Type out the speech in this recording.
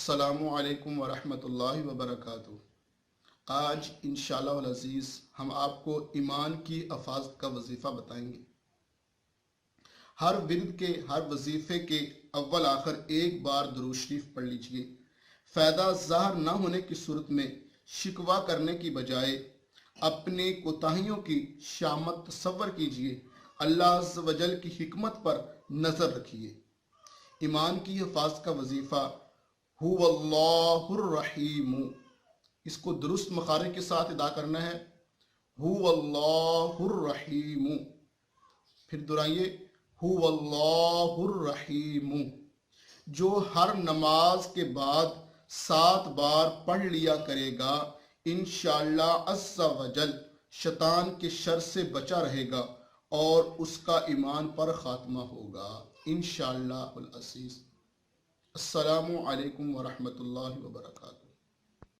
السلام علیکم ورحمۃ اللہ وبرکاتہ۔ آج انشاءاللہ العزیز ہم آپ کو ایمان کی حفاظت کا وظیفہ بتائیں گے۔ ہر ورد کے ہر وظیفے کے اول آخر ایک بار درود شریف پڑھ لیجئے۔ فائدہ ظاہر نہ ہونے کی صورت میں شکوہ کرنے کی بجائے اپنی کوتاہیوں کی شامت تصور کیجئے، اللہ عز و جل کی حکمت پر نظر رکھیے۔ ایمان کی حفاظت کا وظیفہ هو اللہ الرحیم، اس کو درست مخارج کے ساتھ ادا کرنا ہے، هو اللہ الرحیم۔ پھر دہرائیے، هو اللہ الرحیم۔ جو ہر نماز کے بعد 7 بار پڑھ لیا کرے گا، انشاءاللہ عز و جل شیطان کے شر سے بچا رہے گا اور اس کا ایمان پر خاتمہ ہوگا انشاءاللہ العزیز۔ السلام علیکم ورحمۃ اللہ وبرکاتہ۔